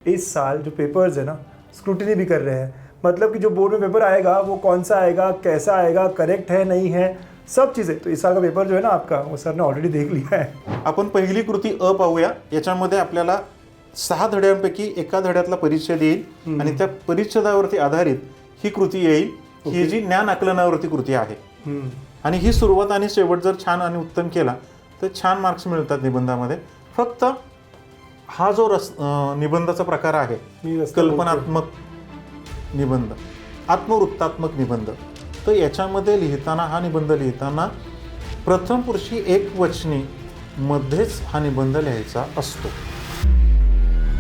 इस साल जो पेपर्स है ना, स्क्रूटिनी भी कर रहे हैं। मतलब कि जो बोर्ड में पेपर आएगा वो कौन सा आएगा, कैसा आएगा, करेक्ट है नहीं है, सब चीज़ें। तो इस साल का पेपर जो है ना आपका, वो सर ने ऑलरेडी देख लिया है। आपण पहिली कृती अ पाहूया। याच्यामध्ये आपल्याला 6 धड्यांपैकी एका धड्यातला परिच्छेद येईल आणि त्या परिच्छेदावरती आधारित ही कृती येईल। ही जी ज्ञान आकलनावरती कृती आहे आणि ही सुरुवात आणि शेवट जर छान आणि उत्तम केला तर छान मार्क्स मिळतात निबंधामध्ये। फक्त हा जो निबंधाचा प्रकार आहे, कल्पनात्मक निबंध, आत्मवृत्तात्मक निबंध, तर याच्यामध्ये लिहिताना हा निबंध लिहिताना प्रथम पुरुषी एकवचनी मध्येच हा निबंध लिहायचा असतो।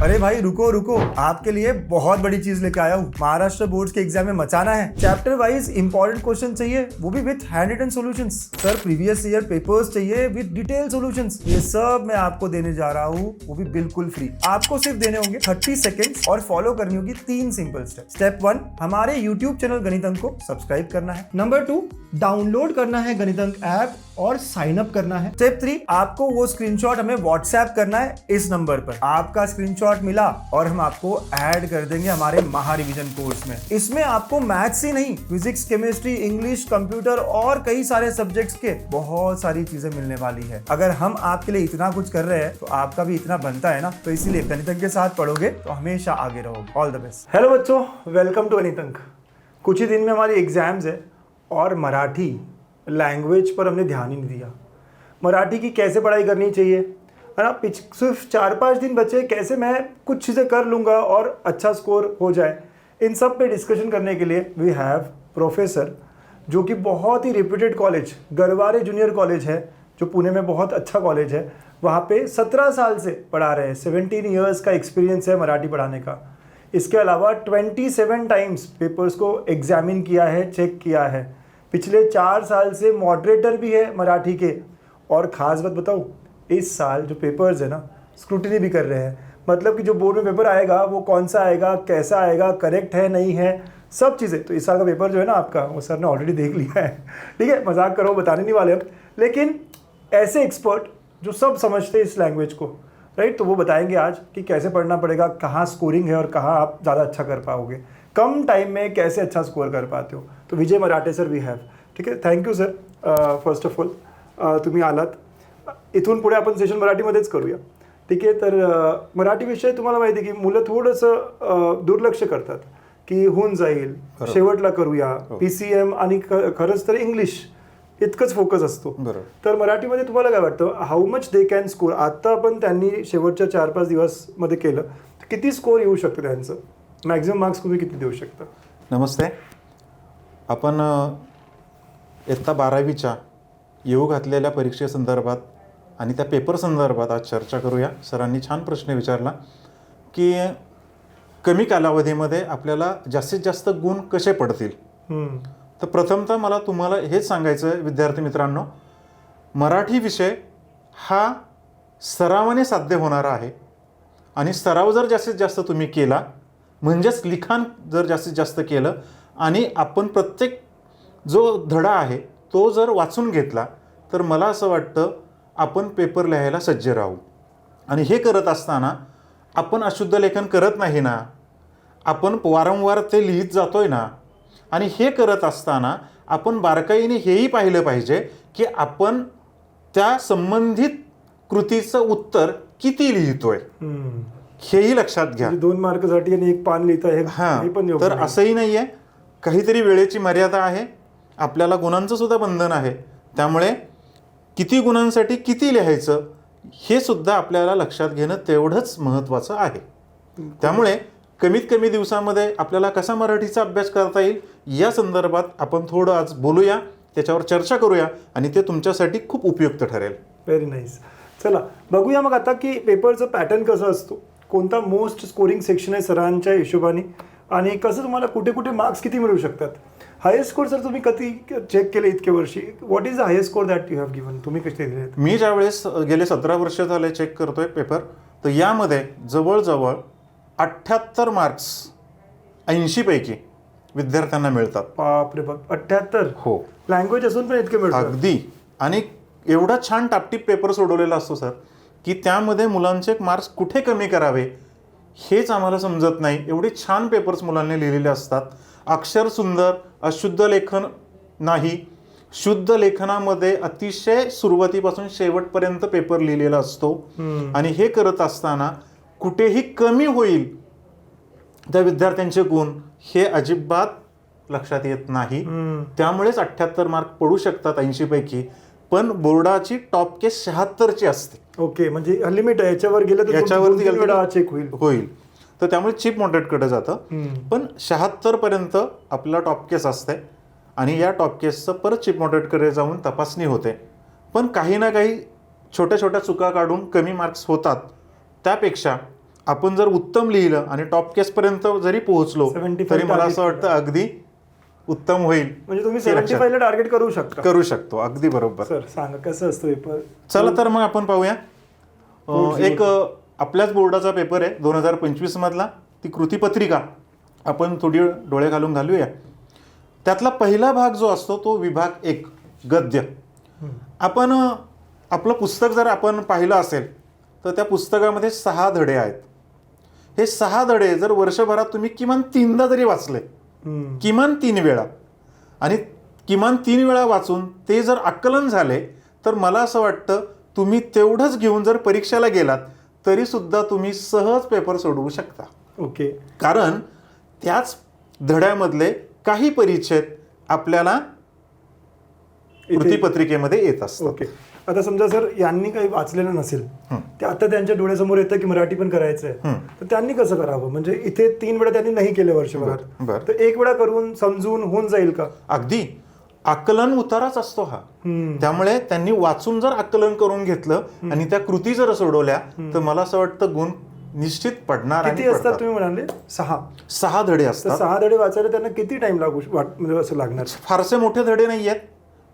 अरे भाई रुको रुको, आपके लिए बहुत बड़ी चीज लेके आया हूँ। महाराष्ट्र बोर्ड के एग्जाम में मचाना है। चैप्टर वाइज इंपॉर्टेंट क्वेश्चन चाहिए, वो भी with hand written solutions. Sir previous year papers चाहिए विथ डिटेल सॉल्यूशंस। ये सब मैं आपको देने जा रहा हूँ, वो भी बिल्कुल फ्री। आपको सिर्फ देने होंगे 30 सेकेंड्स और फॉलो करनी होगी 3 सिंपल स्टेप। स्टेप 1, हमारे यूट्यूब चैनल गणितंक को सब्सक्राइब करना है। नंबर 2, डाउनलोड करना है गणितंक ऐप और साइन अप करना है। स्टेप 3, आपको वो स्क्रीनशॉट हमें व्हाट्सएप करना है इस नंबर पर। आपका स्क्रीनशॉट मिला और हम आपको ऐड कर देंगे हमारे महा रिवीजन कोर्स में। इसमें आपको मैथ्स ही नहीं, फिजिक्स, केमिस्ट्री, इंग्लिश, कंप्यूटर और कई सारे सब्जेक्ट्स के बहुत सारी चीजें मिलने वाली है। अगर हम आपके लिए इतना कुछ कर रहे हैं तो आपका भी इतना बनता है ना। तो इसीलिए गणितंक के साथ पढ़ोगे तो हमेशा आगे रहोगे। All the best. हेलो बच्चों, वेलकम टू गणितंक। कुछ ही दिन में हमारी एग्जाम्स है और मराठी लैंग्वेज पर हमने ध्यान ही नहीं दिया। मराठी की कैसे पढ़ाई करनी चाहिए, है ना। सिर्फ 4-5 दिन बचे, कैसे मैं कुछ चीज़ें कर लूँगा और अच्छा स्कोर हो जाए। इन सब पे डिस्कशन करने के लिए वी हैव प्रोफेसर, जो कि बहुत ही reputed college Garware junior college है, जो पुणे में बहुत अच्छा कॉलेज है। वहाँ पे 17 साल से पढ़ा रहे हैं, 17 ईयर्स का एक्सपीरियंस है मराठी पढ़ाने का। इसके अलावा 27 टाइम्स पेपर्स को एग्जामिन किया है, चेक किया है। पिछले 4 साल से मॉडरेटर भी है मराठी के। और ख़ास बात बताऊँ, इस साल जो पेपर्स है ना, स्क्रूटिनी भी कर रहे हैं। मतलब कि जो बोर्ड में पेपर आएगा वो कौन सा आएगा, कैसा आएगा, करेक्ट है नहीं है, सब चीज़ें। तो इस साल का पेपर जो है ना आपका, वो सर ने ऑलरेडी देख लिया है। ठीक है, मजाक करो, बताने नहीं वाले हम। लेकिन ऐसे एक्सपर्ट जो सब समझते हैं इस लैंग्वेज को, राइट, तो वो बताएंगे आज कि कैसे पढ़ना पड़ेगा, कहाँ स्कोरिंग है और कहाँ आप ज़्यादा अच्छा कर पाओगे, कम टाइम में कैसे अच्छा स्कोर कर पाते हो। तो विजय मराठे सर वी हॅव। ठीक आहे, thank you sir first of all, तुम्ही आलात। इथून पुढे आपण सेशन मराठीमध्येच करूया। ठीक आहे, तर मराठी विषय तुम्हाला माहिती आहे की मुलं थोडंसं दुर्लक्ष करतात की होऊन जाईल, शेवटला करूया, PCM आणि खरंच तर इंग्लिश इतकंच फोकस असतो। तर मराठीमध्ये तुम्हाला काय वाटतं, how much they can score? आता पण त्यांनी शेवटच्या 4-5 दिवसमध्ये केलं, किती स्कोर येऊ शकतं त्यांचं? मॅक्झिमम मार्क्स तुम्ही किती देऊ शकता? नमस्ते। आपण इयत्ता 12वीच्या येऊ घातलेल्या परीक्षेसंदर्भात आणि त्या पेपर संदर्भात आज चर्चा करूया। सरांनी छान प्रश्न विचारला की कमी कालावधीमध्ये आपल्याला जास्तीत जास्त गुण कसे पडतील। तर प्रथमतः मला तुम्हाला हेच सांगायचं आहे विद्यार्थी मित्रांनो, मराठी विषय हा सरावाने साध्य होणारा आहे आणि सराव जर जास्तीत जास्त तुम्ही केला, म्हणजेच लिखाण जर जास्तीत जास्त केलं आणि आपण प्रत्येक जो धडा आहे तो जर वाचून घेतला, तर मला असं वाटतं आपण पेपर लिहायला सज्ज राहू। आणि हे करत असताना आपण अशुद्ध लेखन करत नाही ना, आपण वारंवार ते लिहित जातोय ना। आणि हे करत असताना आपण बारकाईने हेही पाहिलं पाहिजे की आपण त्या संबंधित कृतीचं उत्तर किती लिहितोय, हेही लक्षात घ्या। 2 मार्कसाठी आणि 1 पान लिहिता हे पण तर असंही नाही आहे, काहीतरी वेळेची मर्यादा आहे, आपल्याला गुणांचं सुद्धा बंधन आहे। त्यामुळे किती गुणांसाठी किती लिहायचं हे सुद्धा आपल्याला लक्षात घेणं तेवढंच महत्त्वाचं आहे। त्यामुळे कमीत कमी दिवसामध्ये आपल्याला कसा मराठीचा अभ्यास करता येईल या संदर्भात आपण थोडं आज बोलूया, त्याच्यावर चर्चा करूया आणि ते तुमच्यासाठी खूप उपयुक्त ठरेल। Very nice. चला बघूया मग आता की पेपरचं पॅटर्न कसं असतो, कोणता मोस्ट स्कोरिंग सेक्शन आहे सरांच्या हिशोबाने, आणि कसं तुम्हाला कुठे कुठे मार्क्स किती मिळू शकतात। हायेस्ट स्कोर सर तुम्ही कधी चेक केले इतके वर्षी? What is the highest score that you have given? तुम्ही कसे दिले? मी ज्यावेळेस गेले 17 वर्ष झाले चेक करतोय पेपर, तर यामध्ये जवळजवळ 78 मार्क्स 80 पैकी विद्यार्थ्यांना मिळतात। बापरे बाप, 78? हो, लँग्वेज असून पण इतके मिळतात? अगदी। आणि एवढा छान टापटीप पेपर सोडवलेला असतो सर की त्यामध्ये मुलांचे मार्क्स कुठे कमी करावे हेच आम्हाला समजत नाही. एवढे छान पेपर्स मुलांनी लिहिलेले असतात. अक्षर सुंदर, अशुद्ध लेखन नाही, शुद्ध लेखनामध्ये अतिशय सुरुवातीपासून शेवटपर्यंत पेपर लिहिलेला असतो. आणि हे करत असताना कुठेही कमी होईल त्या विद्यार्थ्यांचे गुण हे अजिबात लक्षात येत नाही. त्यामुळेच 78 मार्क पडू शकतात 80 पैकी, पण बोर्डाची टॉप केस 76 असते. ओके, म्हणजे लिमिट आहे, याच्यावर गेलं तर याच्यावरती दोन-तीन वेळा चेक होईल. तर त्यामुळे चीप मॉडरेटकडे जातं. पण 76 पर्यंत आपल्याला टॉप केस असते आणि या टॉप केसचं परत चीप मॉडरेटकडे जाऊन तपासणी होते. पण काही ना काही छोट्या छोट्या चुका काढून कमी मार्क्स होतात. त्यापेक्षा आपण जर उत्तम लिहिलं आणि टॉप केसपर्यंत जरी पोहोचलो 75 तरी मला असं वाटतं अगदी उत्तम होईल. म्हणजे तुम्ही 75 ला टार्गेट करू शकतो. अगदी बरोबर. सर सांगा कसं असतं पेपर. चला तर मग आपण पाहूया. एक आपल्याच बोर्डाचा पेपर आहे 2025 मधला. ती कृतीपत्रिका आपण थोडी डोळे घालून घालूया. त्यातला पहिला भाग जो असतो तो विभाग 1 गद्य. आपण आपलं पुस्तक जर आपण पाहिलं असेल तर त्या पुस्तकामध्ये 6 धडे आहेत. हे 6 धडे जर वर्षभरात तुम्ही किमान 3दा जरी वाचले, किमान 3 वेळा, आणि किमान 3 वेळा वाचून ते जर आकलन झाले तर मला असं वाटतं तुम्ही तेवढंच घेऊन जर परीक्षेला गेलात तरी सुद्धा तुम्ही सहज पेपर सोडवू शकता. ओके, कारण त्याच धड्यामधले काही परिच्छेद आपल्याला कृतीपत्रिकेमध्ये येत असतात. ओके, आता समजा सर यांनी काही वाचलेलं नसेल, ते आता त्यांच्या डोळ्यासमोर येतं की मराठी पण करायचं आहे, तर त्यांनी कसं करावं? म्हणजे इथे 3 वेळा त्यांनी नाही केले वर्षभरात, तर 1 वेळा करून समजून होऊन जाईल का? अगदी आकलन उताराच असतो हा. त्यामुळे त्यांनी वाचून जर आकलन करून घेतलं आणि त्या कृती जर सोडवल्या तर मला असं वाटतं गुण निश्चित पडणार. किती असतात तुम्ही म्हणाले? 6 धडे असतात. 6 धडे वाचायला त्यांना किती टाइम लागू म्हणजे असं लागणार? फारसे मोठे धडे नाही आहेत,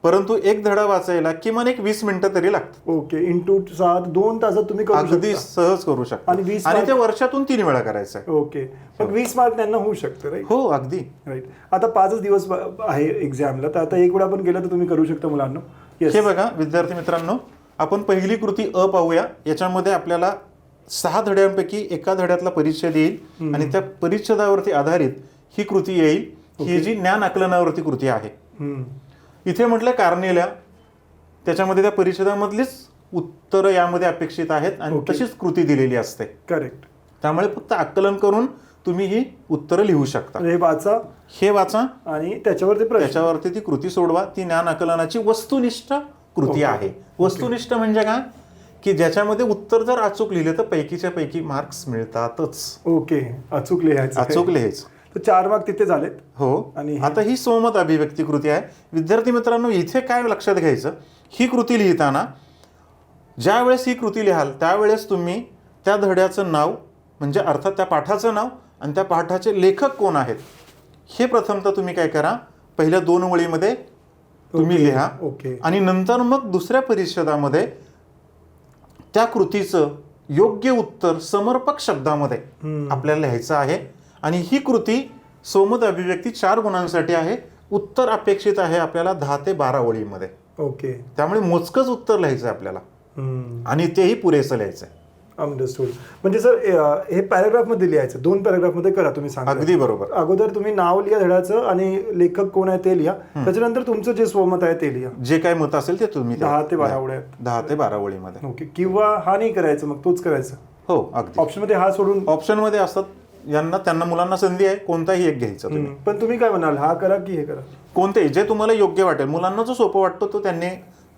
परंतु एक धडा वाचायला किमान 20 मिनिटं तरी लागतात. ओके, इंटू 7 2 तासात तुम्ही करू अगदी शकता. सहज करू शकता. आणि ते वर्षातून 3 वेळा करायचं आहे. ओके, मग 20 मार्क त्यांना होऊ शकतं, राईट? हो, अगदी राईट. आता 5 दिवस आहे एक्झामला, तर आता 1 वेळा पण गेलं तर तुम्ही करू शकता मुलांना. हे बघा विद्यार्थी मित्रांनो, आपण पहिली कृती अ पाहूया. याच्यामध्ये आपल्याला 6 धड्यांपैकी एका धड्यातला परिच्छेद येईल आणि त्या परिच्छेदावरती आधारित ही कृती येईल. ही जी ज्ञान आकलनावरती कृती आहे. इथे म्हटलं कारणे, त्याच्यामध्ये त्या परिच्छेदामधलीच उत्तरं यामध्ये अपेक्षित आहेत आणि तशीच कृती दिलेली असते. करेक्ट. त्यामुळे फक्त आकलन करून तुम्ही ही उत्तरं लिहू शकता. हे वाचा आणि त्याच्यावरती ती कृती सोडवा. ती ज्ञान आकलनाची वस्तुनिष्ठ कृती आहे. वस्तुनिष्ठ म्हणजे काय की ज्याच्यामध्ये उत्तर जर अचूक लिहिले तर पैकीच्या पैकी मार्क्स मिळतातच. ओके, अचूक लिहायचं. तर 4 मार्क तिथे झालेत. हो. आणि आता ही सहमत अभिव्यक्ती कृती आहे. विद्यार्थी मित्रांनो, इथे काय लक्षात घ्यायचं, ही कृती लिहिताना ज्या वेळेस ही कृती लिहाल त्यावेळेस तुम्ही त्या धड्याचं नाव म्हणजे अर्थात त्या पाठाचं नाव आणि त्या पाठाचे लेखक कोण आहेत हे प्रथमतः तुम्ही काय करा, पहिल्या 2 वळीमध्ये तुम्ही लिहा. आणि नंतर मग दुसऱ्या परिच्छेदामध्ये त्या कृतीचं योग्य उत्तर समर्पक शब्दामध्ये आपल्याला लिहायचं आहे. आणि ही कृती सहमत अभिव्यक्ती 4 गुणांसाठी आहे. उत्तर अपेक्षित आहे आपल्याला 10 ते 12 ओळीमध्ये. ओके, त्यामुळे मोजकंच उत्तर लिहायचं आपल्याला आणि तेही पुरेसं लिहायचं. अंडरस्टूड. म्हणजे सर हे पॅराग्राफ मध्ये लिहायचं, 2 पॅराग्राफ मध्ये करा तुम्ही सांगा. अगदी बरोबर. अगोदर तुम्ही नाव लिहा धड्याचं आणि लेखक कोण आहे ते लिहा, त्याच्यानंतर तुमचं जे स्वमत आहे ते लिहा. जे काय मत असेल ते तुम्ही 10 ते 12 ओळ्या. 10 ते 12 ओळीमध्ये. ओके, किंवा हा नाही करायचं, मग तोच करायचा. हो, अगदी. ऑप्शन मध्ये हा सोडून ऑप्शन मध्ये असतात. त्यांना मुलांना संधी आहे, कोणताही एक घ्यायचा तुम्ही. पण तुम्ही काय म्हणाल, हा करा की हे करा? कोणतेही जे तुम्हाला योग्य वाटेल. मुलांना जो सोपं वाटतो तो त्यांनी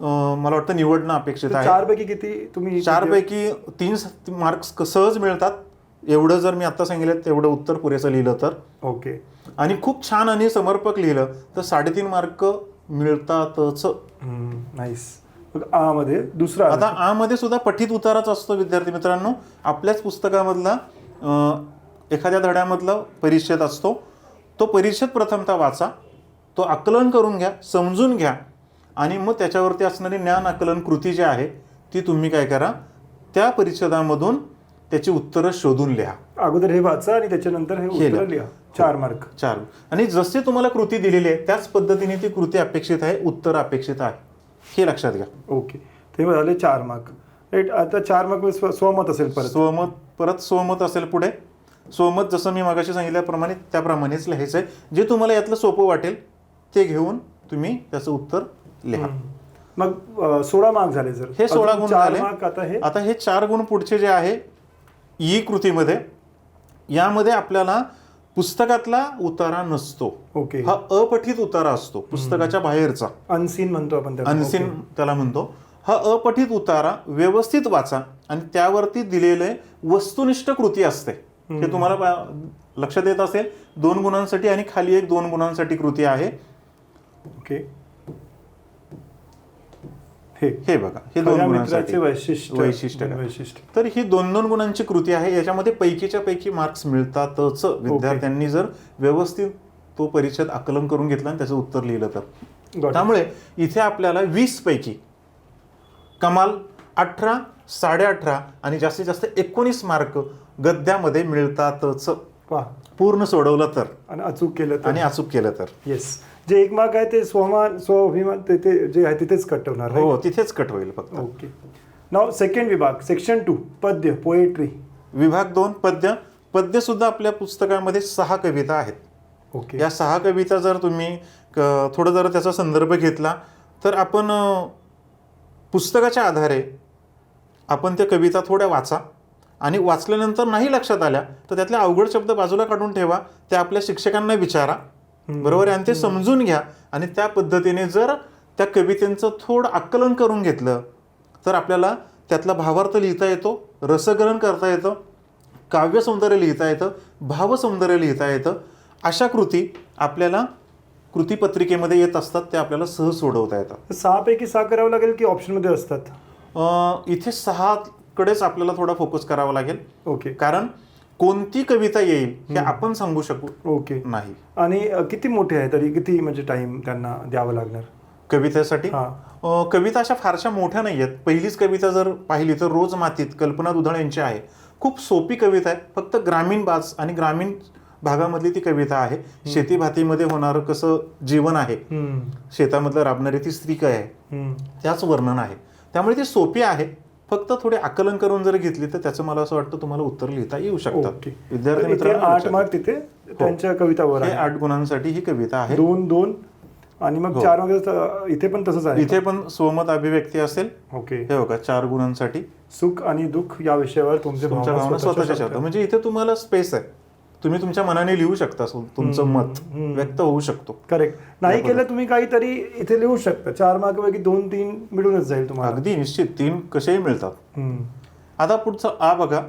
मला वाटतं निवडणं अपेक्षित आहे. 4 पैकी किती तुम्ही? 4 पैकी 3 मार्क्स सहज मिळतात. एवढं जर मी आता सांगितलं तेवढं उत्तर पुरेसं लिहिलं तर. ओके. आणि खूप छान आणि समर्पक लिहिलं तर 3.5 मार्क मिळतातच. नाईस. आ मध्ये दुसरा, आता आ मध्ये सुद्धा पठित उताराच असतो विद्यार्थी मित्रांनो. आपल्याच पुस्तकामधला एखाद्या धड्यामधला परिच्छेद असतो. तो परिच्छेद प्रथमतः वाचा, तो आकलन करून घ्या, समजून घ्या आणि मग त्याच्यावरती असणारी ज्ञान आकलन कृती जी आहे ती तुम्ही काय करा, त्या परिच्छेदामधून त्याची उत्तरं शोधून लिहा. अगोदर हे वाचा आणि त्याच्यानंतर हे उत्तर लिहा. 4 मार्क. 4. आणि जसे तुम्हाला कृती दिलेली आहे त्याच पद्धतीने ती कृती अपेक्षित आहे, उत्तर अपेक्षित आहे, हे लक्षात घ्या. ओके, ते झाले 4 मार्क. राईट. आता 4 मार्क स्वमत असेल, परत स्वमत असेल पुढे स्वमत जसं मी मागाशी सांगितल्याप्रमाणे त्याप्रमाणेच लिहायचं आहे. जे तुम्हाला यातलं सोपं वाटेल ते घेऊन तुम्ही त्याचं उत्तर लिहा. मग 16 मार्क झाले सर. हे 16 गुण झाले. आता हे 4 गुण पुढचे जे आहे ई कृतीमध्ये, यामध्ये आपल्याला पुस्तकातला उतारा नसतो. ओके. हा अपठित उतारा असतो, पुस्तकाच्या बाहेरचा. अनसीन म्हणतो आपण त्याला. अनसीन त्याला म्हणतो. हा अपठित उतारा व्यवस्थित वाचा आणि त्यावरती दिलेले वस्तुनिष्ठ कृती असते. हे तुम्हाला लक्षात येत असेल. 2 गुणांसाठी आणि खाली एक 2 गुणांसाठी कृती आहे. ओके. हे बघा, हे 2 गुणांसाठी वैशिष्ट्य. तर ही 2-2 गुणांची कृती आहे. याच्यामध्ये पैकीच्या पैकी मार्क्स मिळतातच विद्यार्थ्यांनी जर व्यवस्थित तो परिच्छेद आकलन करून घेतला आणि त्याचं उत्तर लिहिलं तर. त्यामुळे इथे आपल्याला 20 पैकी कमाल 18, 18.5 आणि जास्तीत जास्त 19 मार्क गद्यामध्ये मिळतातच. पूर्ण सोडवलं तर आणि अचूक केलं तर. येस. जे 1 मार्क आहे ते स्वाभिमान ते जे आहे तिथेच कट होणार. हो, तिथेच कट होईल फक्त. ओके. नाव सेकंड विभाग, सेक्शन 2, पद्य, पोएट्री. विभाग 2 पद्य. पद्य सुद्धा आपल्या पुस्तकामध्ये 6 कविता आहेत. ओके. या 6 कविता जर तुम्ही थोडं जर त्याचा संदर्भ घेतला तर आपण पुस्तकाच्या आधारे आपण त्या कविता थोड्या वाचा आणि वाचल्यानंतर नाही लक्षात आल्या तर त्यातले अवघड शब्द बाजूला काढून ठेवा. ते आपल्या शिक्षकांना विचारा, बरोबर आहे, आणि ते समजून घ्या. आणि त्या पद्धतीने जर त्या कवितेचं थोडं आकलन करून घेतलं तर आपल्याला त्यातला भावार्थ लिहिता येतो, रसग्रहण करता येतं, काव्यसौंदर्य लिहिता येतं, भावसौंदर्य लिहिता येतं. अशा कृती आपल्याला कृतीपत्रिकेमध्ये येत असतात, ते आपल्याला सहज सोडवता येतात. 6 पैकी 6 करावं लागेल की ऑप्शनमध्ये असतात? इथे 6 कडेच आपल्याला थोडा फोकस करावा लागेल. ओके. कारण कोणती कविता येईल हे आपण सांगू शकू ओके नाही. आणि किती मोठे आहे तरी किती म्हणजे टाइम त्यांना द्यावं लागणार कवितेसाठी? कविता अशा फारशा मोठ्या नाही आहेत. पहिलीच कविता जर पाहिली तर रोज मातीत, कल्पना दुधाळ यांची आहे. खूप सोपी कविता आहे. फक्त ग्रामीण बाज आणि ग्रामीण भागामधली ती कविता आहे. शेती भातीमध्ये होणारं कसं जीवन आहे, शेतामधलं राबणारी ती स्त्री काय आहे, त्याच वर्णन आहे. त्यामुळे ती सोपी आहे. फक्त थोडे आकलन करून जर घेतली तर त्याचं मला असं वाटतं तुम्हाला उत्तर लिहिता येऊ शकतात. विद्यार्थी मित्रांनो 8 मार्क तिथे त्यांच्या कवितावर आहे. 8 गुणांसाठी ही कविता आहे. 2 आणि मग 4 मार्क इथे पण तसंच आहे. इथे पण स्वमत अभिव्यक्ती असेल. ओके. हे बघा 4 गुणांसाठी सुख आणि दुःख या विषयावर तुमच्या भावना स्वतःच्या शब्द. म्हणजे इथे तुम्हाला स्पेस आहे, तुम्ही तुमच्या मनाने लिहू शकता, तुमचं मत व्यक्त होऊ शकतो. करेक्ट. नाही केलं तुम्ही काहीतरी इथे लिहू शकता. 4 मार्क पैकी 2-3 मिळूनच जाईल तुम्हाला. अगदी निश्चित 3 कसेही मिळतात. आता पुढचं आ बघा.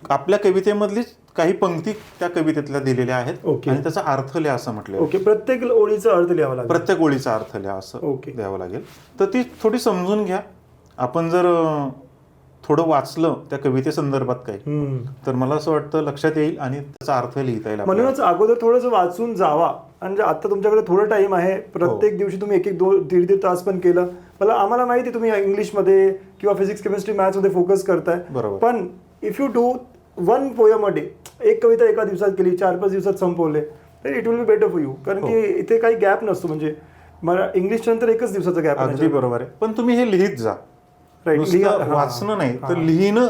आपल्या कवितेमधलीच काही पंक्ती त्या कवितेतल्या दिलेल्या आहेत आणि त्याचा अर्थ लिहा असं म्हटलं. ओके. प्रत्येक ओळीचा अर्थ लिहावा लागेल. प्रत्येक ओळीचा अर्थ लिहा असं द्यावं लागेल. तर ती थोडी समजून घ्या. आपण जर थोडं वाचलं त्या कवितेसंदर्भात काही तर मला असं वाटतं लक्षात येईल आणि त्याचा अर्थ लिहिता येईल. म्हणूनच अगोदर थोडंसं वाचून जावा. आणि आता तुमच्याकडे थोडं टाइम आहे. प्रत्येक दिवशी तुम्ही 1-1, 2-3 तास पण केलं. आम्हाला माहिती आहे तुम्ही इंग्लिशमध्ये किंवा फिजिक्स, केमिस्ट्री, मॅथ्समध्ये फोकस करताय. बरोबर. पण if you do 1 poem a day, एक कविता एका दिवसात केली, 4-5 दिवसात संपवले तर it will be better for you. कारण की इथे काही गॅप नसतो. म्हणजे मला इंग्लिश नंतर एकच दिवसाचा गॅप. अगदी बरोबर आहे. पण तुम्ही हे लिहित जा. वाचणं नाही तर लिहिणं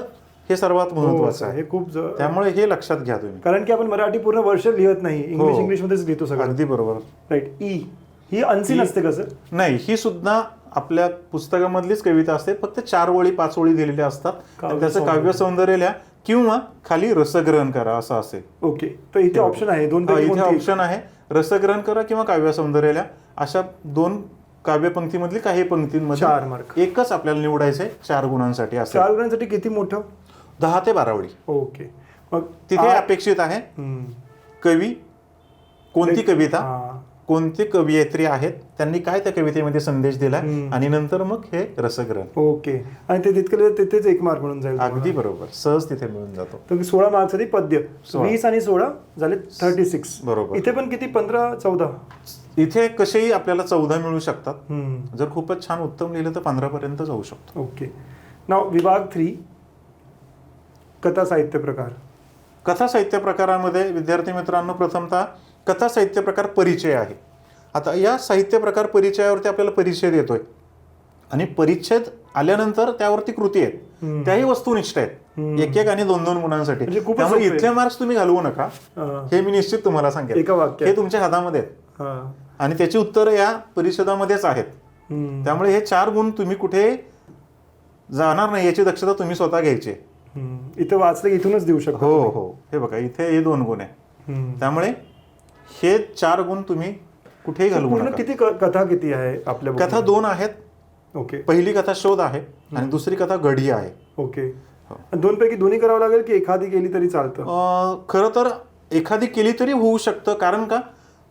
हे सर्वात महत्वाचं आहे. खूप. त्यामुळे हे लक्षात घ्या तुम्ही. कारण की आपण मराठी पूर्ण वर्ष लिहत नाही, इंग्लिशमध्येच लिहितो सगळं. अगदी बरोबर. राईट. ई ही अनसीन असते का सर? नाही, ही सुद्धा आपल्या पुस्तकामधलीच कविता असते. फक्त 4 ओळी 5 ओळी दिलेल्या असतात. त्याचं काव्य सौंदर्य लिहा किंवा खाली रसग्रहण करा असं असेल. ओके. तर इथे ऑप्शन आहे 2. इथे ऑप्शन आहे रसग्रहण करा किंवा काव्य सौंदर्य लिहा. अशा 2 काव्यपंक्तीमधली काही पंक्तींमध्ये 4 मार्क. एकच आपल्याला निवडायचंय 4 गुणांसाठी. 4 गुणांसाठी किती मोठं? 10 ते 12 ओळी. ओके. मग तिथे अपेक्षित आहे कवी, कोणती कविता, कोणते कवयित्री आहेत, त्यांनी काय त्या कवितेमध्ये संदेश दिला आणि नंतर मग हे रसग्रहण. ओके. आणि ते तिथेच 1 मार्क म्हणून जाईल. अगदी बरोबर. सहज तिथे मिळून जातो. तर 16 मार्क्ससाठी पद्य. 20 आणि 16 झाले 36. बरोबर. इथे पण किती 15-14? इथे कसेही आपल्याला 14 मिळू शकतात. जर खूपच छान उत्तम लिहिलं तर 15 पर्यंत जाऊ शकतो. ओके. नाव विभाग 3 कथा साहित्य प्रकार. कथा साहित्य प्रकारामध्ये विद्यार्थी मित्रांनो प्रथमतः कथा साहित्य प्रकार परिचय आहे. आता या साहित्य प्रकार परिचयावरती आपल्याला परिच्छेद येतोय आणि परिच्छेद आल्यानंतर त्यावरती कृती आहेत. त्याही वस्तुनिष्ठ आहेत. एक एक आणि 2-2 गुणांसाठी. म्हणजे खूपच त्यामुळे सोपं आहे. इथले मार्क्स तुम्ही घालवू नका, हे मी निश्चित तुम्हाला सांगेन. एका वाक्यात. हे तुमच्या हातामध्ये आहेत हा. आणि त्याची उत्तरं या परिषदामध्येच आहेत. त्यामुळे हे 4 गुण तुम्ही कुठे जाणार नाही याची दक्षता तुम्ही स्वतः घ्यायची. इथं वाचलं की इथूनच देऊ शकतो. हो हो, हे बघा इथे हे 2 गुण आहे. त्यामुळे हे 4 गुण तुम्ही कुठेही घालवू पूर्ण नका. किती कथा किती आहे आपल्या कथा 2 आहेत. ओके पहिली कथा शोध आहे आणि दुसरी कथा गढी आहे. ओके. 2 पैकी दोन्ही करावं लागेल की एखादी केली तरी चालतं? खरं तर एखादी केली तरी होऊ शकतं, कारण का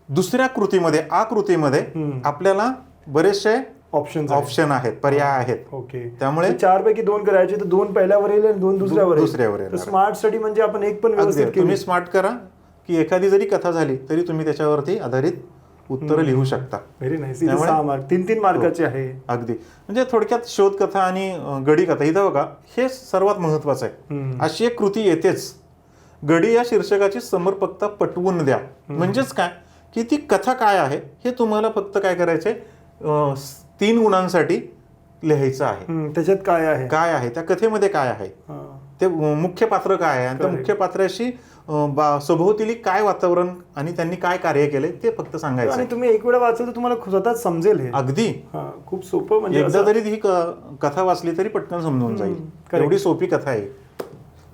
दुसऱ्या कृतीमध्ये आकृतीमध्ये आपल्याला बरेचसे ऑप्शन आहेत, पर्याय आहेत. ओके. त्यामुळे 4 पैकी 2 करायचे तर 2 पहिल्यावर येईल आणि 2 दुसऱ्यावर दुसऱ्यावर येईल. स्मार्ट स्टडी म्हणजे आपण एक पण व्यवस्थित केली. तुम्ही स्मार्ट करा की एखादी जरी कथा झाली तरी तुम्ही त्याच्यावरती आधारित उत्तर लिहू शकता. Very nice. 6 मार्क, 3 मार्काचे आहे. अगदी. म्हणजे थोडक्यात शोधकथा आणि गडी कथा इथं बघा हे सर्वात महत्वाचं आहे. अशी एक कृती येतेच. गडी या शीर्षकाची समर्पकता पटवून द्या. म्हणजेच काय की ती कथा काय आहे हे तुम्हाला फक्त काय करायचंय, 3 गुणांसाठी लिहायचं आहे. त्याच्यात काय आहे, काय आहे त्या कथेमध्ये, काय आहे ते मुख्य पात्र काय आहे आणि त्या मुख्य पात्राशी सभोवतीली काय वातावरण आणि त्यांनी काय कार्य केले ते फक्त सांगायचं. आणि तुम्ही एक वेळा वाचलं तर तुम्हाला स्वतःच समजेल हे. अगदी. खूप सोपं. म्हणजे एकदा जरी ही कथा वाचली तरी पटकन समजून जाईल. एवढी सोपी कथा आहे.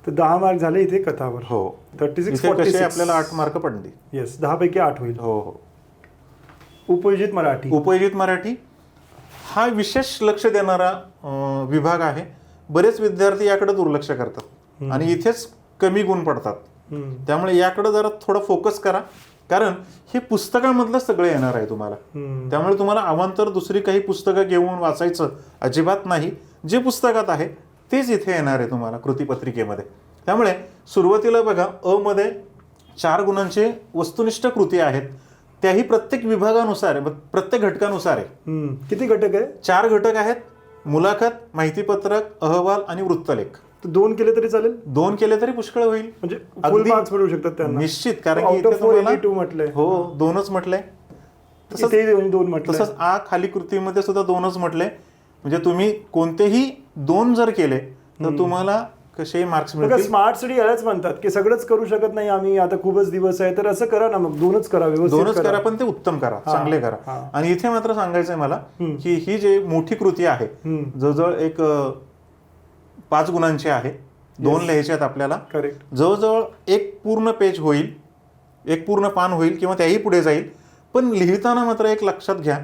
तर 10 मार्क झाले इथे कथावर. हो. 36 आपल्याला 8 मार्क पडली. येस, 10 पैकी 8 होईल. हो हो. उपयोजित मराठी. उपयोजित मराठी हा विशेष लक्ष देणारा विभाग आहे. बरेच विद्यार्थी याकडे दुर्लक्ष करतात आणि इथेच कमी गुण पडतात. त्यामुळे याकडे जरा थोडं फोकस करा, कारण हे पुस्तकामधलं सगळं येणार आहे तुम्हाला. त्यामुळे तुम्हाला अवांतर दुसरी काही पुस्तकं घेऊन वाचायचं अजिबात नाही. जे पुस्तकात आहे तेच इथे येणार आहे तुम्हाला कृतीपत्रिकेमध्ये. त्यामुळे सुरुवातीला बघा अ मध्ये 4 गुणांचे वस्तुनिष्ठ कृती आहेत. त्याही प्रत्येक विभागानुसार प्रत्येक घटकानुसार आहे. किती घटक आहे? 4 घटक आहेत. मुलाखत, माहितीपत्रक, अहवाल आणि वृत्तलेख. 2 केले तरी चालेल? 2 केले तरी पुष्कळ होईल. म्हणजे फुल मार्क्स मिळू शकतात त्यांना निश्चित, कारण की इथे तुम्हाला 2 म्हटलंय. हो 2च म्हटलंय. तसंच 2 म्हटलं. तसंच आ खाली कृतीमध्ये सुद्धा 2च म्हटलंय. म्हणजे तुम्ही कोणतेही 2 जर केले तर तुम्हाला कसे मार्क्स मिळतील. स्मार्ट स्टडी यालाच म्हणतात की सगळंच करू शकत नाही आम्ही, आता खूपच दिवस आहे, तर असं करा ना मग 2च करा, व्यवस्थित 2च करा, पण ते उत्तम करा, चांगले करा. आणि इथे मात्र सांगायचंय मला की ही जी मोठी कृती आहे जवळजवळ एक 5 गुणांची आहे. 2 लिहायचे आहेत आपल्याला. करेक्ट. जवळजवळ एक पूर्ण पेज होईल, एक पूर्ण पान होईल किंवा त्याही पुढे जाईल. पण लिहिताना मात्र एक लक्षात घ्या,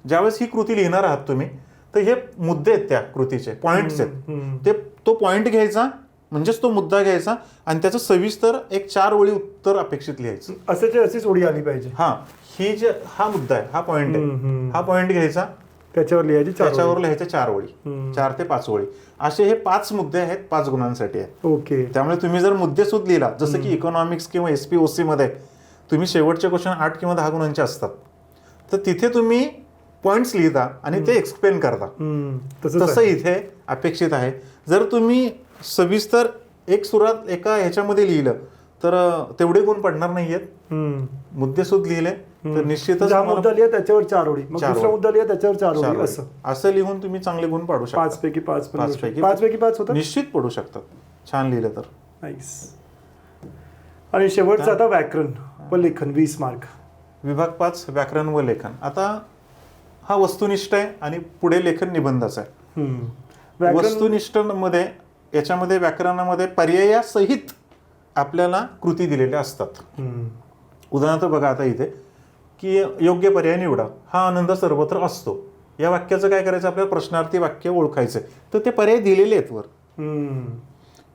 ज्यावेळेस ही कृती लिहिणार आहात तुम्ही तर हे मुद्दे आहेत, त्या कृतीचे पॉइंट्स आहेत, तो पॉइंट घ्यायचा, म्हणजेच तो मुद्दा घ्यायचा आणि त्याचं सविस्तर एक 4 ओळी उत्तर अपेक्षित लिहायचं. अशीच ओळी आली पाहिजे. ही जे हा मुद्दा आहे, हा पॉइंट आहे, हा पॉइंट घ्यायचा, त्याच्यावर लिहायची, त्याच्यावर लिहायचे 4 ओळी, 4 ते 5 ओळी असे हे 5 मुद्दे आहेत, 5 गुणांसाठी आहेत. ओके. त्यामुळे तुम्ही जर मुद्देसूद लिहिला, जसं की इकॉनॉमिक्स किंवा SPOC मध्ये तुम्ही शेवटचे क्वेश्चन 8 किंवा 10 गुणांचे असतात, तर तिथे तुम्ही पॉइंट्स लिहिता आणि ते एक्सप्लेन करता. तसं इथे अपेक्षित आहे. जर तुम्ही सविस्तर एक सुरात एका ह्याच्यामध्ये लिहिलं तर तेवढे गुण पडणार नाहीयेत. मुद्देसूद लिहिले तर निश्चितच मुद्दा लिहा त्याच्यावर 4 ओळी, दुसरा मुद्दा लिहा त्याच्यावर 4 ओळी, असं लिहून तुम्ही चांगले गुण पाडू शकता. 5 पैकी 5 होतात, निश्चित पडू शकतात छान लिहिलं तर. नाईस. आणि शेवटचं आता व्याकरण व लेखन 20 मार्क. विभाग 5 व्याकरण व लेखन. आता हा वस्तुनिष्ठ आहे आणि पुढे लेखन निबंधाचा आहे. वस्तुनिष्ठ मध्ये याच्यामध्ये व्याकरणामध्ये पर्यायासहित आपल्याला कृती दिलेल्या असतात. उदाहरणार्थ बघा आता इथे की योग्य पर्याय निवडा, हा आनंद सर्वत्र असतो. या वाक्याचं काय करायचं, आपल्याला प्रश्नार्थी वाक्य ओळखायचं, तर ते पर्याय दिलेले आहेत वर.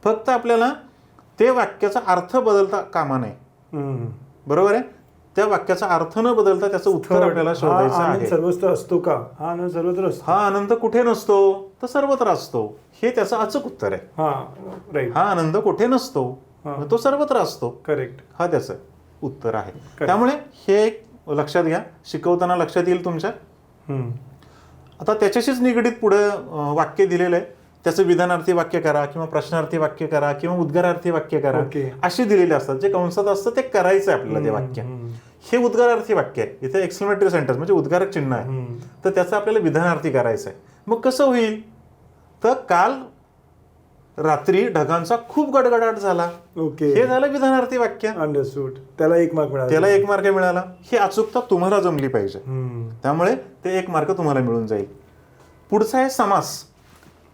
फक्त आपल्याला ते वाक्याचा अर्थ बदलता कामा नये. बरोबर आहे. त्या वाक्याचा अर्थ न बदलता त्याचं उत्तर आपल्याला शोधायचं आहे. सर्वत्र असतो का? हा आनंद सर्वत्र असतो. हा आनंद कुठे नसतो तर सर्वत्र असतो, हे त्याचं अचूक उत्तर आहे. हा आनंद कुठे नसतो तो सर्वत्र असतो. करेक्ट. हा त्याचं उत्तर आहे. त्यामुळे हे एक लक्षात घ्या, शिकवताना लक्षात येईल तुमच्या. आता त्याच्याशीच निगडीत पुढे वाक्य दिलेलं आहे, त्याचं विधानार्थी वाक्य करा किंवा प्रश्नार्थी वाक्य करा किंवा उद्गारार्थी वाक्य करा, असे दिलेले असतात. जे कंसात असतं ते करायचं आहे आपल्याला ते वाक्य. हे उद्गारार्थी वाक्य आहे, इथे एक्सक्लेमेटरी सेंटेन्स म्हणजे उद्गारक चिन्ह आहे, तर त्याचं आपल्याला विधानार्थी करायचं आहे. मग कसं होईल, तर काल रात्री ढगांचा खूप गडगडाट झाला. ओके, हे झालं विधानार्थी वाक्य. अंडरस्टूड. त्याला 1 मार्क मिळाला. त्याला 1 मार्क मिळाला. ही अचूकता तुम्हाला जमली पाहिजे, हम्म. त्यामुळे ते 1 मार्क तुम्हाला मिळून जाईल. पुढचा आहे समास.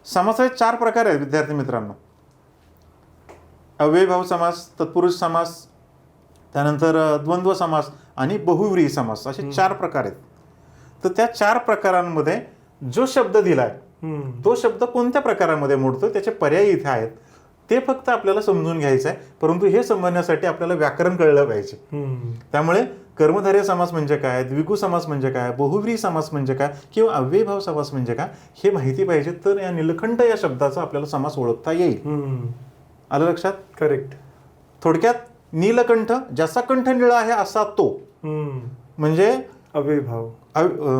समासाचे 4 प्रकार आहेत विद्यार्थी मित्रांनो. अव्ययभाव समास, तत्पुरुष समास, त्यानंतर द्वंद्व समास आणि बहुव्रीही समास, असे 4 प्रकार आहेत. तर त्या 4 प्रकारांमध्ये जो शब्द दिलाय तो शब्द कोणत्या प्रकारामध्ये मोडतो त्याचे पर्याय इथे आहेत. ते फक्त आपल्याला समजून घ्यायचं आहे. परंतु हे समजण्यासाठी आपल्याला व्याकरण कळलं पाहिजे. त्यामुळे कर्मधारय समास म्हणजे काय, द्विगु समास म्हणजे काय, बहुव्रीही समास म्हणजे काय किंवा अव्ययभाव समास म्हणजे काय हे माहिती पाहिजे. तर या नीलकंठ या शब्दाचा आपल्याला समास ओळखता येईल. आलं लक्षात? करेक्ट. थोडक्यात नीलकंठ, ज्याचा कंठ निळा आहे असा तो, म्हणजे अव्ययभाव,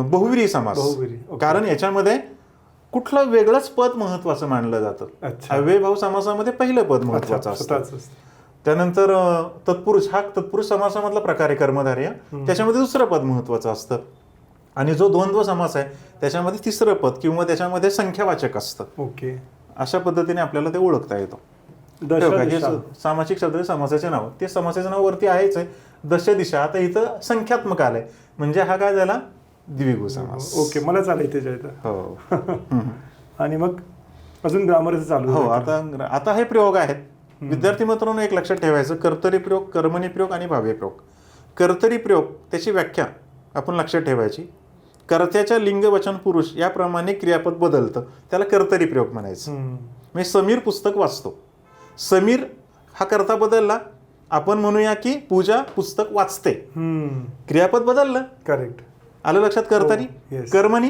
बहुव्रीही समास. बहुव्रीही, ओके. कारण याच्यामध्ये कुठलं वेगळंच पद महत्वाचं मानलं जातं. अच्छा. अव्ययभाव समासामध्ये पहिलं पद महत्वाचं असतं. त्यानंतर तत्पुरुष, हा तत्पुरुष समासामधला प्रकार आहे कर्मधारय, त्याच्यामध्ये दुसरं पद महत्वाचं असतं. आणि जो द्वंद्व समास आहे त्याच्यामध्ये तिसरं पद किंवा त्याच्यामध्ये संख्यावाचक असतं. ओके. अशा पद्धतीने आपल्याला ते ओळखता येतं. हे सामासिक शब्द समासाचे नाव, ते समासाचे नाव वरती आहेच आहे. दश दिशा, आता इथं संख्यात्मक आलंय म्हणजे हा काय झाला, द्विगु समास. ओके, मला चालेल इथे जायचं. हो. आणि मग अजून ग्रामरचं चालू. हो, आता हे प्रयोग आहेत. विद्यार्थी मित्रांनो एक लक्षात ठेवायचं, कर्तरी प्रयोग, कर्मणी प्रयोग आणि भाव्य प्रयोग. कर्तरी प्रयोग त्याची व्याख्या आपण लक्षात ठेवायची. कर्त्याच्या लिंग वचन पुरुष याप्रमाणे क्रियापद बदलतं, त्याला कर्तरी प्रयोग म्हणायचं. मी समीर पुस्तक वाचतो. समीर हा कर्ता बदलला, आपण म्हणूया की पूजा पुस्तक वाचते, क्रियापद बदललं. करेक्ट. आलं लक्षात? कर्तरी. कर्मणी,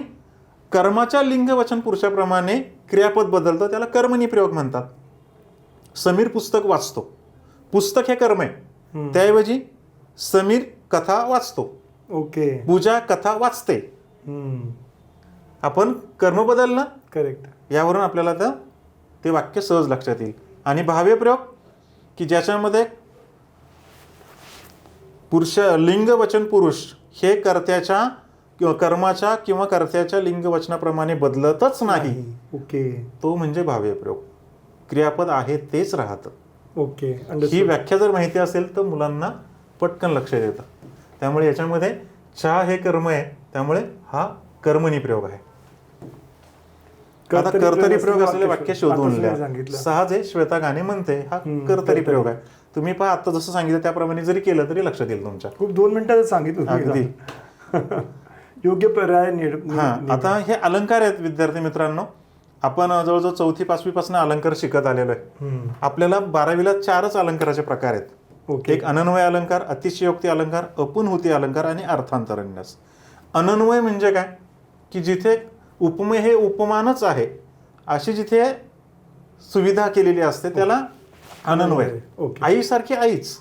कर्माच्या लिंग वचन पुरुषाप्रमाणे क्रियापद बदलतं, त्याला कर्मणी प्रयोग म्हणतात. समीर पुस्तक वाचतो, पुस्तक हे कर्म आहे, त्याऐवजी समीर कथा वाचतो. ओके. पूजा कथा वाचते, आपण कर्म बदललं. करेक्ट. यावरून आपल्याला ते वाक्य सहज लक्षात येईल. आणि भाव्य प्रयोग की ज्याच्यामध्ये पुरुष लिंग वचन पुरुष हे कर्त्याच्या किंवा कर्माच्या किंवा कर्त्याच्या लिंग वचनाप्रमाणे बदलतच नाही. ओके. तो म्हणजे भाव्य प्रयोग. क्रियापद आहे तेच राहतं. ओके. ही व्याख्या जर माहिती असेल तर मुलांना पटकन लक्षात येतं. त्यामुळे याच्यामध्ये चहा हे कर्म आहे, त्यामुळे हा कर्मणी प्रयोग आहे. आता कर्तरी प्रयोग असलेले वाक्य शोधून लिहा. सहज आहे, श्वेता गाणे म्हणते, हा कर्तरी प्रयोग आहे. तुम्ही पहा आता जसं सांगितलं त्याप्रमाणे जरी केलं तरी लक्षात येईल तुमच्या. खूप 2 मिनिटात सांगितलं अगदी. योग्य पर्याय. आता हे अलंकार आहेत विद्यार्थी मित्रांनो. आपण जवळजवळ 4थी 5वी पासून अलंकार शिकत आलेलो आहे. आपल्याला 12वीला 4च अलंकाराचे प्रकार आहेत. एक अनन्वय अलंकार, अतिशयोक्ती अलंकार, अपुनहुती अलंकार आणि अर्थांतरन्यास. अनन्वय म्हणजे काय की जिथे उपमेय हे उपमानच आहे अशी जिथे सुविधा केलेली असते त्याला अनन्वय. आईसारखी आईच,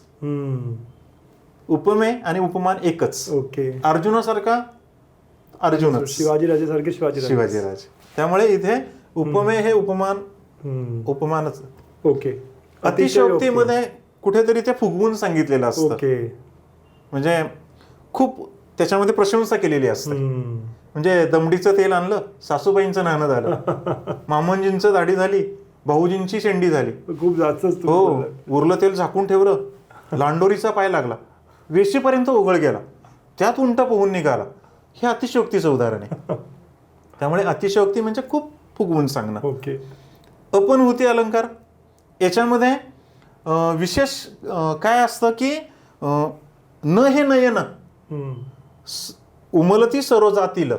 उपमेय आणि उपमान एकच. ओके. अर्जुनासारखा अर्जुनच, शिवाजीराजेसारखे शिवाजीराजे. त्यामुळे इथे उपमेय हे उपमान उपमानच. ओके. अतिशयोक्तीमध्ये कुठेतरी ते फुगवून सांगितलेलं असतं. ओके. म्हणजे खूप त्याच्यामध्ये प्रशंसा केलेली असते. म्हणजे दमडीचं तेल आणलं, सासूबाईंचं नाणं झालं, मामोजींचं दाढी झाली, भाऊजींची शेंडी झाली. खूप जास्त. हो, उरलं तेल झाकून ठेवलं, लांडोरीचा पाय लागला, वेशीपर्यंत ओघळ गेला, त्यात उंटा पोहून निघाला. हे अतिशयोक्तीचं उदाहरण आहे. त्यामुळे अतिशयोक्ती म्हणजे खूप फुगवून सांगणं. ओके. अपनहुती अलंकार याच्यामध्ये विशेष काय असतं की न हे नयन उमलती सरोजातील,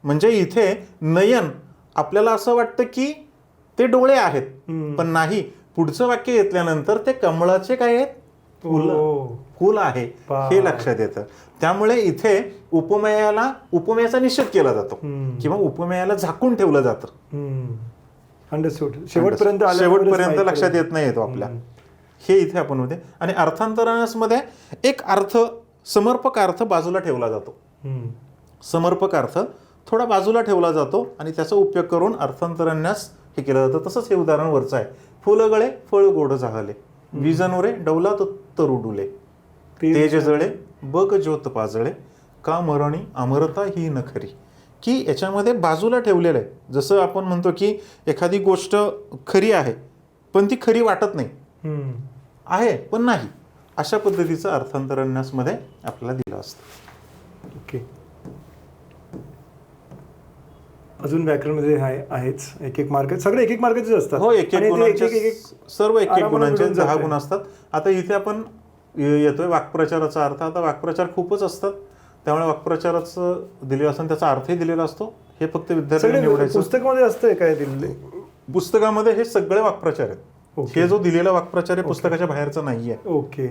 म्हणजे इथे नयन आपल्याला असं वाटतं की ते डोळे आहेत, पण नाही. पुढचं वाक्य घेतल्यानंतर ते कमळाचे काय आहेत, फुल आहे हे लक्षात येतं. त्यामुळे इथे उपमेयाचा निषेध केला जातो किंवा उपमेयाला झाकून ठेवलं जातं. शेवटपर्यंत लक्षात येत नाही येतो आपल्या. हे इथे आपण होते. आणि अर्थांतरण्यासमध्ये एक अर्थ, समर्पक अर्थ बाजूला ठेवला जातो. समर्पक अर्थ थोडा बाजूला ठेवला जातो आणि त्याचा उपयोग करून अर्थांतरण्यास हे केलं जातं. तसंच हे उदाहरण वरचं आहे. फुलगळे फळ गोड झाले, विजनोरे डौला तो तरु डुले, तेज जळे बग ज्योत पाजळे, का मरणी अमरता ही नखरी. की याच्यामध्ये बाजूला ठेवलेलं आहे. जसं आपण म्हणतो की एखादी गोष्ट खरी आहे पण ती खरी वाटत नाही, हम्म. आहे पण नाही, अशा पद्धतीचं अर्थांतरन्यासमध्ये आपल्याला दिलं असतं. ओके. अजून व्याकरणमध्ये आहेच एक एक मार्क, सगळे एक एक मार्काचेच असतात. हो, एक आणि एक ते गुणांचे, सर्व एक एक आरामाने गुणांचे मिळून 10 जाते. गुण असतात. आता इथे आपण येतोय वाक्प्रचाराचा अर्थ. आता वाक्प्रचार खूपच असतात, त्यामुळे वाक्प्रचाराचं दिलेलं असतं, त्याचा अर्थही दिलेला असतो. हे फक्त विद्यार्थ्यांनी सगळे निवडायचं. पुस्तकामध्ये असतंय काय दिलेले? पुस्तकामध्ये हे सगळे वाक्प्रचार आहेत. ओके. हे जो दिलेला वाक्प्रचार आहे पुस्तकाच्या बाहेरचा नाहीये. ओके.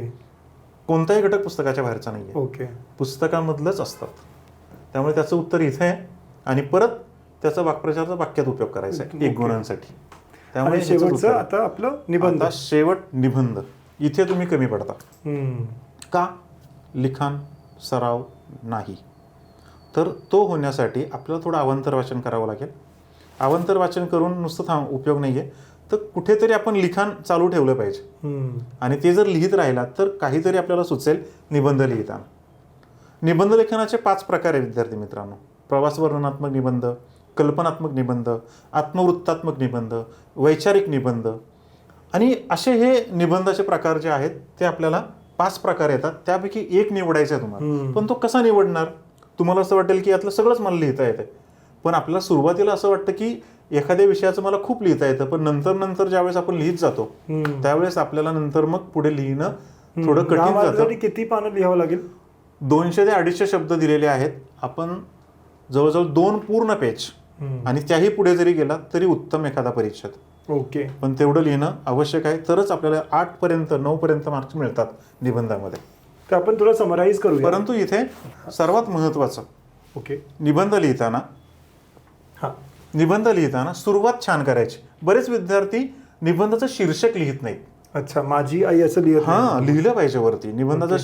कोणताही घटक पुस्तकाच्या बाहेरचा नाहीये, ओके. पुस्तकामधलंच असतात. त्यामुळे त्याचं उत्तर इथे आहे आणि परत त्याचा वाक्प्रचाराचा वाक्यात उपयोग करायचा आहे 1 गुणांसाठी. आणि ह्याचं शेवटचं उत्तर आहे. आता आपलं निबंध. आता शेवट निबंध. इथे तुम्ही कमी पडता. हम्म. का? लिखाण सराव नाही. तर तो होण्यासाठी आपल्याला थोडं अवांतर वाचन करावं लागेल. अवांतर वाचन करून नुसतं उपयोग नाही आहे, तर कुठेतरी आपण लिखाण चालू ठेवलं पाहिजे. हम्म. आणि ते जर लिहित राहिला तर काहीतरी आपल्याला सुचेल निबंध लिहिताना. निबंध लेखनाचे 5 प्रकार आहे विद्यार्थी मित्रांनो. प्रवास वर्णनात्मक निबंध, कल्पनात्मक निबंध, आत्मवृत्तात्मक निबंध, वैचारिक निबंध, आणि असे हे निबंधाचे प्रकार जे आहेत ते आपल्याला 5 प्रकार येतात. त्यापैकी एक निवडायचा आहे तुम्हाला. पण तो कसा निवडणार? तुम्हाला असं वाटेल की यातलं सगळंच मला लिहिता येतं, पण आपल्याला सुरुवातीला असं वाटतं की एखाद्या विषयाचं मला खूप लिहिता येतं, पण नंतर ज्यावेळेस आपण लिहित जातो त्यावेळेस आपल्याला नंतर मग पुढे लिहिणं थोडं कठीण जातं. किती पानं लिहावं लागेल? 200 ते 250 शब्द दिलेले आहेत. आपण जवळजवळ 2 पूर्ण पेज आणि त्याही पुढे जरी गेला तरी उत्तम एखादा परिच्छेद. ओके. पण तेवढं लिहिणं आवश्यक आहे, तरच आपल्याला 8 पर्यंत 9 पर्यंत मार्क्स मिळतात निबंधामध्ये. तर आपण थोडं समराईज करूया. परंतु इथे सर्वात महत्त्वाचं, ओके, निबंध लिहिताना सुरुवात छान करायची. बरेच विद्यार्थी निबंधाचं शीर्षक लिहित नाहीत. अच्छा, माझी आई असं लिहित नाही. लिहिलं पाहिजे वरती. निबंधाचं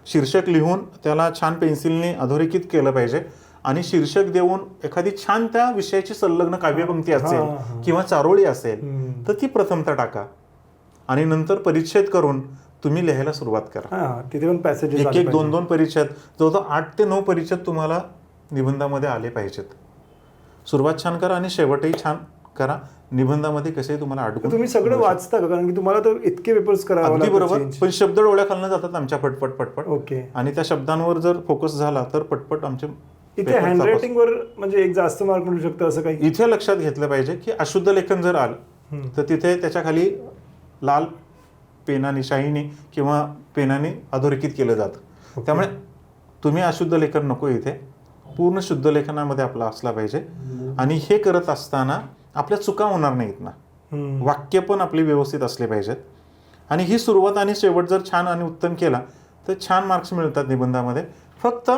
शीर्षक लिहून त्याला छान पेन्सिलने अधोरेखित केलं पाहिजे आणि शीर्षक देऊन एखादी छान त्या विषयाची संलग्न काव्यपंक्ती असेल किंवा चारोळी असेल तर ती प्रथमतः टाका आणि नंतर परिच्छेद करून तुम्ही लिहायला सुरुवात करा. तिथे पण पॅसेजेस 1-1, 2-2 परिच्छेद, जवळजवळ 8 ते 9 परिच्छेद तुम्हाला निबंधामध्ये आले पाहिजेत. सुरुवात छान करा आणि शेवटही छान करा. निबंधामध्ये कसे तुम्हाला अडकून तुम्ही सगळं वाचता का? कारण की तुम्हाला तर इतके पेपर्स करावे अगदी लागतात. बरोबर, पण शब्द डोळ्याखालनं जातात आमच्या पटपट. ओके. आणि त्या शब्दांवर जर फोकस झाला तर पटपट आमचे इथे हँडरायटिंग वर म्हणजे एक जास्त मार्क मिळू शकतं असं काही? इथे लक्षात घेतलं पाहिजे की अशुद्ध लेखन जर आलं तर तिथे त्याच्या खाली लाल पेनाने, शाईने किंवा पेनाने अधोरेखित केलं जातं. त्यामुळे तुम्ही अशुद्ध लेखन नको, इथे पूर्ण शुद्ध लेखनामध्ये आपला असला पाहिजे. आणि हे करत असताना आपल्या चुका होणार नाहीत ना, वाक्य पण आपले व्यवस्थित असले पाहिजेत. आणि ही सुरुवात आणि शेवट जर छान आणि उत्तम केला तर छान मार्क्स मिळतात निबंधामध्ये. फक्त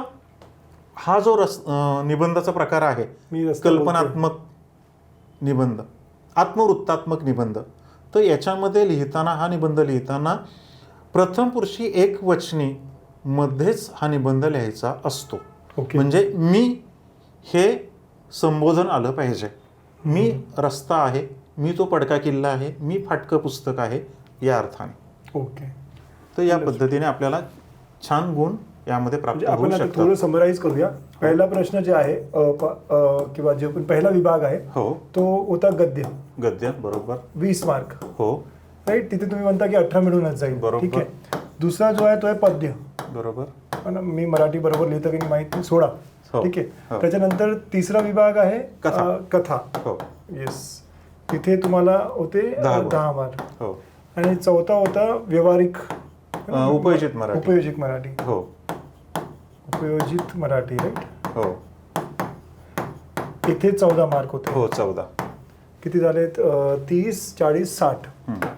हा जो निबंधाचा प्रकार आहे, कल्पनात्मक निबंध, आत्मवृत्तात्मक निबंध, तर याच्यामध्ये लिहिताना, हा निबंध लिहिताना प्रथम पुरुषी एकवचनी मध्येच हा निबंध लिहायचा असतो. म्हणजे मी हे संबोधन आलं पाहिजे. मी रस्ता आहे, मी तो पडका किल्ला आहे, मी फाटकं पुस्तक आहे, या अर्थाने. ओके. तर या पद्धतीने आपल्याला छान गुण यामध्ये प्राप्त होऊ आपण शकतात. थोडं समराईज करूया. पहिला प्रश्न जे आहे किंवा जो पहिला विभाग आहे तो होता गद्य. बरोबर. 20 मार्क. हो, राईट. तिथे तुम्ही म्हणता की 18 मिळूनच जाईल. बरोबर. ठीक आहे. दुसरा जो आहे तो आहे पद्य. बरोबर. मी मराठी बरोबर लिहितो की नाही माहित नाही, 16. ठीक आहे. त्याच्यानंतर तिसरा विभाग आहे कथा. येस. तिथे तुम्हाला होते 10 मार्क. हो. आणि चौथा होता व्यवहारिक उपयोजित मराठी. हो. उपयोजित मराठी, राईट. हो. इथे 14 मार्क होते. हो, 14. किती झालेत? 30, 40, 60.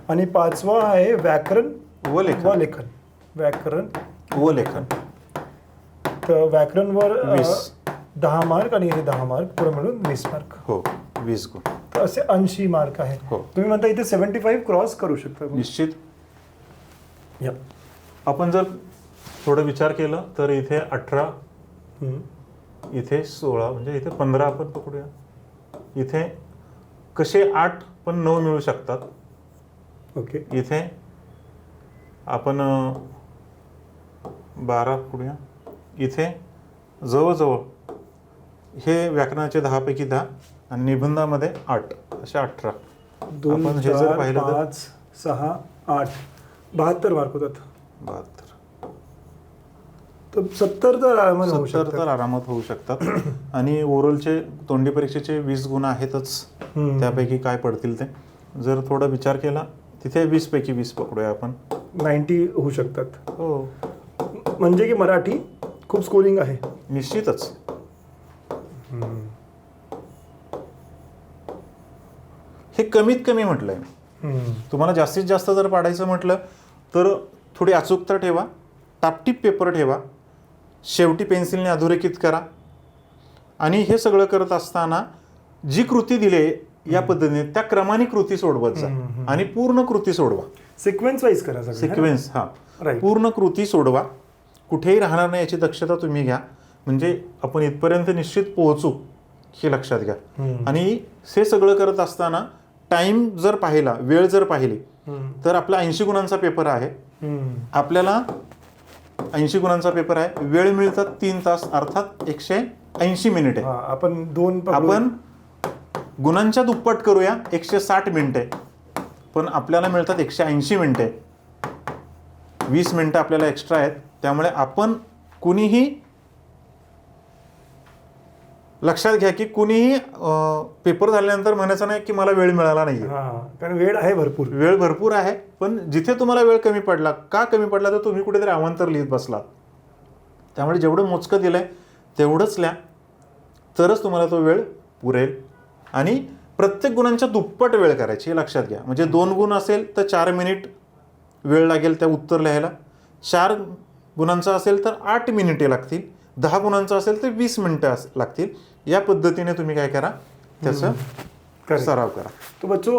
आणि पाचवा आहे व्याकरण व लेखन. तर व्याकरणवर 10 मार्क आणि इथे 10 मार्क, पुढे मिळून 20 मार्क. हो, 20 गुण. तर असे 80 मार्क आहेत. तुम्ही म्हणता इथे 75 क्रॉस करू शकता. निश्चित. आपण जर थोडं विचार केलं तर इथे 18, इथे 16, म्हणजे इथे 15 आपण पकडूया. इथे कसे 8 पण 9 मिळू शकतात. ओके. इथे आपण 12 पकडूया. इथे जवळजवळ हे व्याकरणाचे 10 पैकी 10 आणि निबंधामध्ये 8, असे 18. 2 आपण हे जर 4 पाहिलं तर 5 6 8 72 मार्क होतात. 72 तर 70 तर आरामात होऊ 70 शकतात. तर आरामात होऊ शकतात आणि ओरलचे तोंडी परीक्षेचे 20 गुण आहेतच. त्यापैकी काय पडतील ते जर थोडा विचार केला तिथे 20 पैकी 20 पकडूया आपण. 90 होऊ शकतात. हो म्हणजे की मराठी खूप स्कोरिंग आहे. निश्चितच. हे कमीत कमी म्हटलंय. तुम्हाला जास्तीत जास्त जर पाडायचं म्हटलं तर थोडी अचूकता ठेवा, टापटीप पेपर ठेवा, शेवटी पेन्सिलने अधोरेखित करा आणि हे सगळं करत असताना जी कृती दिली या पद्धतीने त्या क्रमाने कृती सोडवत जा आणि पूर्ण कृती सोडवा. सिक्वेन्स वाईज करा सगळं. सिक्वेन्स हा Right. पूर्ण कृती सोडवा, कुठेही राहणार नाही याची दक्षता तुम्ही घ्या. म्हणजे आपण इथपर्यंत निश्चित पोहोचू हे लक्षात घ्या. आणि हे सगळं करत असताना टाइम जर पाहिला, वेळ जर पाहिली तर आपला 80 गुणांचा पेपर आहे. आपल्याला 80 गुणांचा पेपर आहे, वेळ मिळतात 3 तास अर्थात 180 मिनिटे. आपण गुणांच्या दुप्पट करूया 160 मिनिटे, पण आपल्याला मिळतात 180 मिनिटे. 20 मिनिटं आपल्याला एक्स्ट्रा आहेत. त्यामुळे आपण कुणीही लक्षात घ्या की कुणीही पेपर झाल्यानंतर म्हणायचं नाही की मला वेळ मिळाला नाही. कारण वेळ आहे भरपूर, वेळ भरपूर आहे. पण जिथे तुम्हाला वेळ कमी पडला, का कमी पडला तर तुम्ही कुठेतरी अवांतर लिहित बसलात. त्यामुळे जेवढं मोजकं दिलंय तेवढंच लिहा, तरच तुम्हाला तो वेळ पुरेल. आणि प्रत्येक गुणांच्या दुप्पट वेळ करायची हे लक्षात घ्या. म्हणजे 2 गुण असेल तर 4 मिनिट वेळ लागेल त्या उत्तर लिहायला. 4 गुणांचा असेल तर 8 मिनिटे लागतील. 10 गुणांचा असेल तर 20 मिनिटं लागतील. या पद्धतीने तुम्ही काय करा, त्याचा सराव करा. तो बच्चो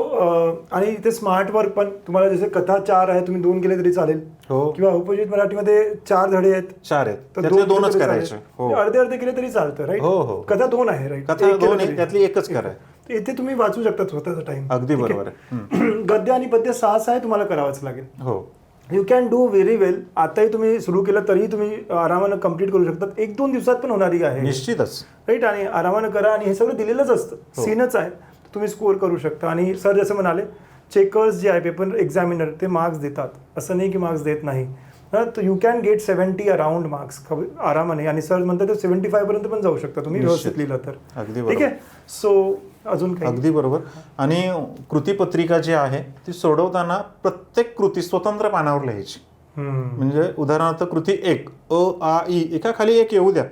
आणि इथे स्मार्ट वर्क पण तुम्हाला जसे कथा 4 आहे, तुम्ही 2 केले तरी चालेल. हो. किंवा उपजित मराठीमध्ये 4 धडे आहेत, 4 आहेत, तर त्यातले 2 करायचे. हो. अर्धे केले तरी चालतं. राईट. हो हो. कथा 2 आहे. राईट. कथा 2 आहे, त्यातली एकच करा. इथे तुम्ही वाचू शकता स्वतःचा टाइम. अगदी बरोबर आहे. गद्य आणि पद्य 6 आहे तुम्हाला करावंच लागेल. हो. यू कॅन डू व्हेरी वेल. आताही तुम्ही सुरू केलं तरीही तुम्ही आरामानं कम्प्लीट करू शकतात. 1-2 दिवसात पण होणारी आहे. निश्चितच. राईट. आणि आरामानं करा आणि हे सगळं दिलेलंच असतं. सीनच आहे, तुम्ही स्कोअर करू शकता. आणि सर जसं म्हणाले, चेकर्स जे आहे पेपर एक्झामिनर ते मार्क्स देतात, असं नाही की मार्क्स देत नाही. तर you can get 70 around marks आरामाने. आणि सर म्हणतात ते 75 पर्यंत पण जाऊ शकता तुम्ही व्यवस्थित लिहिलं तर. अगदी ठीक आहे. सो अजून काही? अगदी बरोबर. आणि कृतीपत्रिका जी आहे ती सोडवताना प्रत्येक कृती स्वतंत्र पानावर लिहायची. म्हणजे उदाहरणार्थ कृती 1 अ आ ई एका खाली एक येऊ द्या,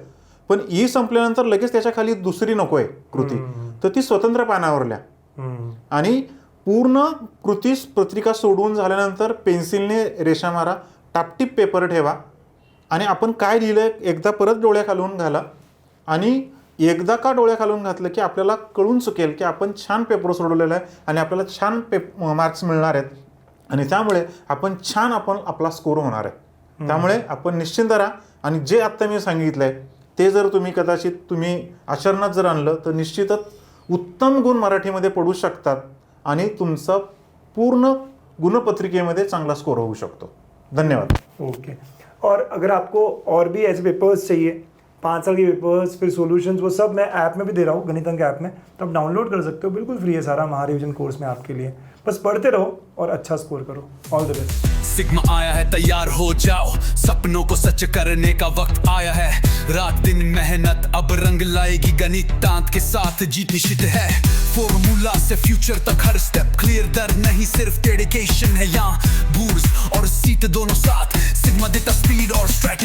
पण ई संपल्यानंतर लगेच त्याच्या खाली दुसरी नकोय कृती, तर ती स्वतंत्र पानावर लिहा. आणि पूर्ण कृती पत्रिका सोडवून झाल्यानंतर पेन्सिलने रेषा मारा, टापटीप पेपर ठेवा आणि आपण काय लिहिलंय एकदा परत डोळ्या खालून घाला. आणि एकदा का डोळ्या खालून घातलं की आपल्याला कळून चुकेल की आपण छान पेपर सोडवलेला आहे आणि आपल्याला छान मार्क्स मिळणार आहेत. आणि त्यामुळे आपण आपला स्कोर होणार आहे. त्यामुळे आपण निश्चिंत राहा. आणि जे आत्ता मी सांगितलंय ते जर तुम्ही कदाचित तुम्ही आचरणात जर आणलं तर निश्चितच उत्तम गुण मराठीमध्ये पडू शकतात आणि तुमचा पूर्ण गुणपत्रिकेमध्ये चांगला स्कोर होऊ शकतो. धन्यवाद. ओके. और अगर आपको और भी ऐसे पेपर्स चाहिए, 5 साल के पेपर्स, फिर सॉल्यूशंस, वो सब मैं ऐप में भी दे रहा हूँ, गणित अंक ऐप में, तो आप डाउनलोड कर सकते हो. बिल्कुल फ्री है सारा महारिविजन कोर्स में आपके लिए. बस पढ़ते रहो और अच्छा स्कोर करो. All the best. सिग्मा आया है, तैयार हो जाओ, सपनों को सच करने का वक्त आया है. रात दिन मेहनत अब रंग लाएगी, गणितांक के साथ जीत निश्चित है. फॉर्मूला से फ्यूचर तक हर स्टेप क्लियर, डर नहीं सिर्फ डेडिकेशन है यहाँ. बूर्स और सीट दोनों साथ, सिग्मा देता स्पीड और स्ट्रेटजी.